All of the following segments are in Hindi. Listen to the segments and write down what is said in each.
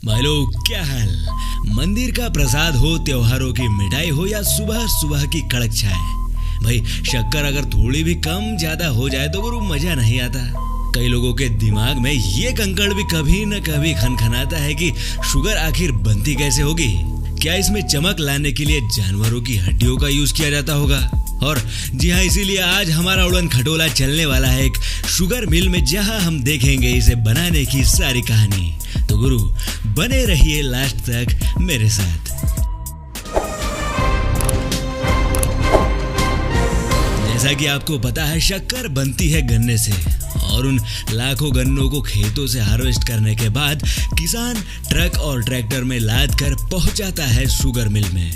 भाई लोग क्या हाल। मंदिर का प्रसाद हो, त्योहारों की मिठाई हो या सुबह सुबह की कड़क चाय, भाई शक्कर अगर थोड़ी भी कम ज्यादा हो जाए तो गुरु मजा नहीं आता। कई लोगों के दिमाग में ये कंकड़ भी कभी न कभी खनखनाता है कि शुगर आखिर बनती कैसे होगी। क्या इसमें चमक लाने के लिए जानवरों की हड्डियों का यूज किया जाता होगा? और जी हाँ, इसीलिए आज हमारा उड़न खटोला चलने वाला है एक शुगर मिल में, जहां हम देखेंगे इसे बनाने की सारी कहानी। तो गुरु बने रहिए लास्ट तक मेरे साथ। जैसा कि आपको पता है, शक्कर बनती है गन्ने से, और उन लाखों गन्नों को खेतों से हार्वेस्ट करने के बाद किसान ट्रक और ट्रैक्टर में लाद कर पहुंचाता है शुगर मिल में।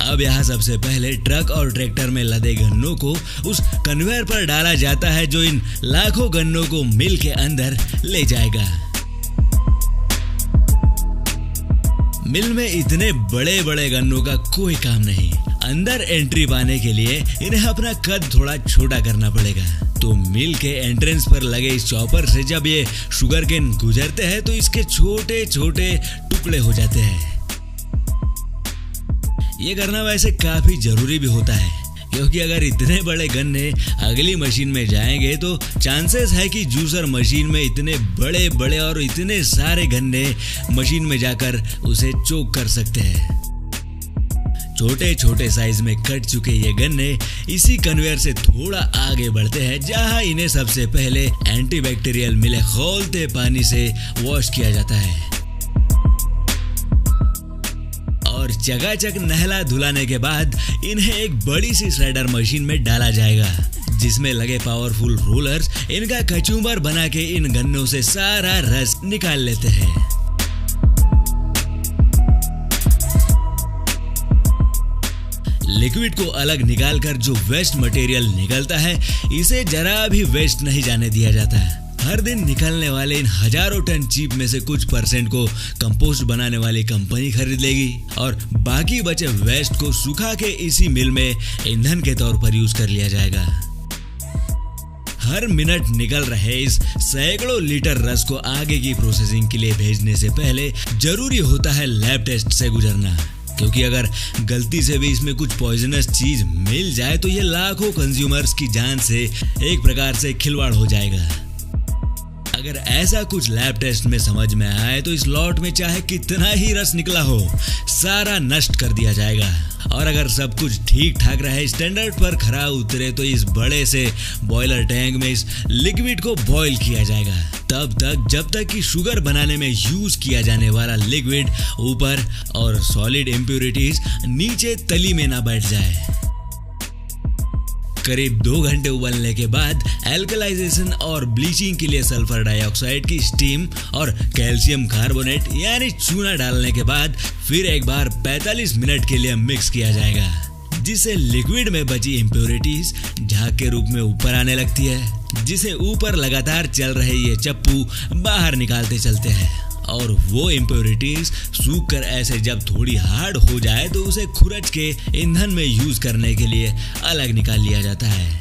अब यहाँ सबसे पहले ट्रक और ट्रैक्टर में लदे गन्नों को उस कन्वेयर पर डाला जाता है, जो इन लाखों गन्नों को मिल के अंदर ले जाएगा। मिल में इतने बड़े बड़े गन्नों का कोई काम नहीं। अंदर एंट्री पाने के लिए इन्हें अपना कद थोड़ा छोटा करना पड़ेगा। तो मिल के एंट्रेंस पर लगे इस चॉपर से जब ये शुगर केन गुजरते हैं तो इसके छोटे छोटे टुकड़े हो जाते हैं। ये करना वैसे काफी जरूरी भी होता है, क्योंकि अगर इतने बड़े गन्ने अगली मशीन में जाएंगे तो चांसेस है कि जूसर मशीन में इतने बड़े बड़े और इतने सारे गन्ने मशीन में जाकर उसे चोक कर सकते हैं। छोटे छोटे साइज में कट चुके ये गन्ने इसी कन्वेयर से थोड़ा आगे बढ़ते हैं, जहां इन्हें सबसे पहले एंटीबैक्टीरियल मिले खौलते पानी से वॉश किया जाता है और चकाचक नहला धुलाने के बाद इन्हें एक बड़ी सी श्रेडर मशीन में डाला जाएगा, जिसमें लगे पावरफुल रोलर्स इनका कचूमर बना के इन गन्नों से सारा रस निकाल लेते हैं। लिक्विड को अलग निकालकर जो वेस्ट मटेरियल निकलता है, इसे जरा भी वेस्ट नहीं जाने दिया जाता है। हर दिन निकलने वाले इन हजारों टन चीप में से कुछ परसेंट को कंपोस्ट बनाने वाली कंपनी खरीद लेगी और बाकी बचे वेस्ट को सुखा के इसी मिल में ईंधन के तौर पर यूज कर लिया जाएगा। हर मिनट निकल रहे इस सैकड़ों लीटर रस को आगे की प्रोसेसिंग के लिए भेजने से पहले जरूरी होता है लैब टेस्ट से गुजरना, क्योंकि अगर गलती से भी इसमें कुछ पॉइजनस चीज मिल जाए तो ये लाखों कंज्यूमर्स की जान से एक प्रकार से खिलवाड़ हो जाएगा। अगर ऐसा कुछ लैब टेस्ट में समझ में आए तो इस लॉट में चाहे कितना ही रस निकला हो, सारा नष्ट कर दिया जाएगा। और अगर सब कुछ ठीक ठाक रहे, स्टैंडर्ड पर खरा उतरे, तो इस बड़े से बॉयलर टैंक में इस लिक्विड को बॉईल किया जाएगा, तब तक जब तक कि शुगर बनाने में यूज किया जाने वाला लिक्विड ऊपर और सॉलिड इम्प्यूरिटीज नीचे तली में ना बैठ जाए। करीब 2 घंटे उबलने के बाद एल्कलाइजेशन और ब्लीचिंग के लिए सल्फर डाइऑक्साइड की स्टीम और कैल्शियम कार्बोनेट यानी चूना डालने के बाद फिर एक बार 45 मिनट के लिए मिक्स किया जाएगा, जिससे लिक्विड में बची इम्प्योरिटीज झाग के रूप में ऊपर आने लगती है, जिसे ऊपर लगातार चल रहे ये चप्पू बाहर निकालते चलते हैं। और वो इम्प्योरिटीज सूख कर ऐसे जब थोड़ी हार्ड हो जाए तो उसे खुरच के ईंधन में यूज करने के लिए अलग निकाल लिया जाता है।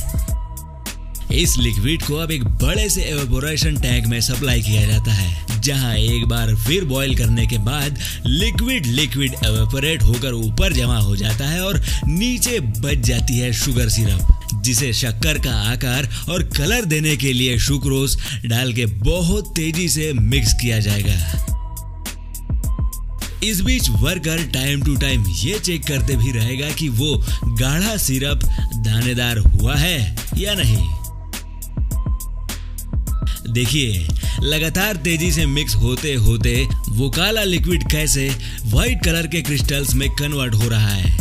इस लिक्विड को अब एक बड़े से एवेपोरेशन टैंक में सप्लाई किया जाता है, जहां एक बार फिर बॉईल करने के बाद लिक्विड एवेपोरेट होकर ऊपर जमा हो जाता है और नीचे बच जाती है शुगर सिरप, जिसे शक्कर का आकार और कलर देने के लिए सुक्रोज डाल के बहुत तेजी से मिक्स किया जाएगा। इस बीच वर्कर टाइम टू टाइम ये चेक करते भी रहेगा कि वो गाढ़ा सिरप दानेदार हुआ है या नहीं। देखिए, लगातार तेजी से मिक्स होते होते वो काला लिक्विड कैसे व्हाइट कलर के क्रिस्टल्स में कन्वर्ट हो रहा है।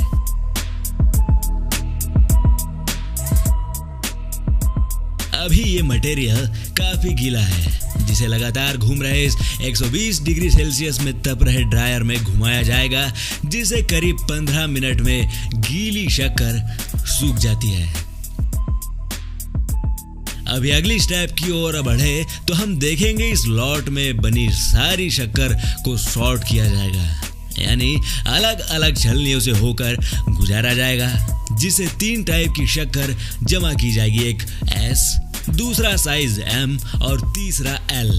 अभी ये मटेरियल काफी गीला है, जिसे लगातार घूम रहे इस 120 डिग्री सेल्सियस में तप रहे ड्रायर में घुमाया जाएगा, जिसे करीब 15 मिनट में गीली शक्कर सूख जाती है। अभी अगली स्टेप की ओर बढ़े तो हम देखेंगे इस लॉट में बनी सारी शक्कर को सॉर्ट किया जाएगा, यानी अलग अलग छलनियों से होकर गुजारा जाएगा, जिसे 3 टाइप की शक्कर जमा की जाएगी, एक S, दूसरा साइज M और तीसरा L।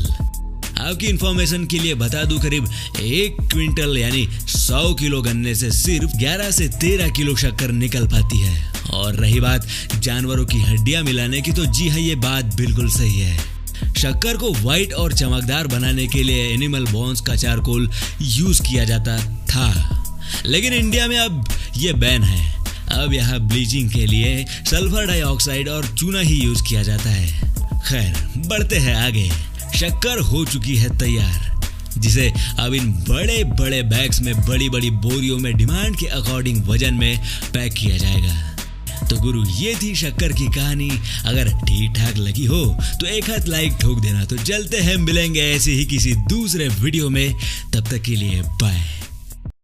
आपकी इंफॉर्मेशन के लिए बता दूं, करीब 1 क्विंटल यानी 100 किलो गन्ने से सिर्फ 11 से 13 किलो शक्कर निकल पाती है। और रही बात जानवरों की हड्डियां मिलाने की, तो जी हाँ, ये बात बिल्कुल सही है। शक्कर को व्हाइट और चमकदार बनाने के लिए एनिमल बोन्स का चारकोल यूज किया जाता था, लेकिन इंडिया में अब ये बैन है। अब यहाँ ब्लीचिंग के लिए सल्फर डाइऑक्साइड और चूना ही यूज किया जाता है। खैर, बढ़ते हैं आगे। शक्कर हो चुकी है तैयार, जिसे अब इन बड़े बड़े बैग्स में बड़ी बड़ी बोरियों में डिमांड के अकॉर्डिंग वजन में पैक किया जाएगा। तो गुरु, ये थी शक्कर की कहानी। अगर ठीक ठाक लगी हो तो एक हाथ लाइक ठोक देना। तो चलते हैं, मिलेंगे ऐसे ही किसी दूसरे वीडियो में। तब तक के लिए बाय।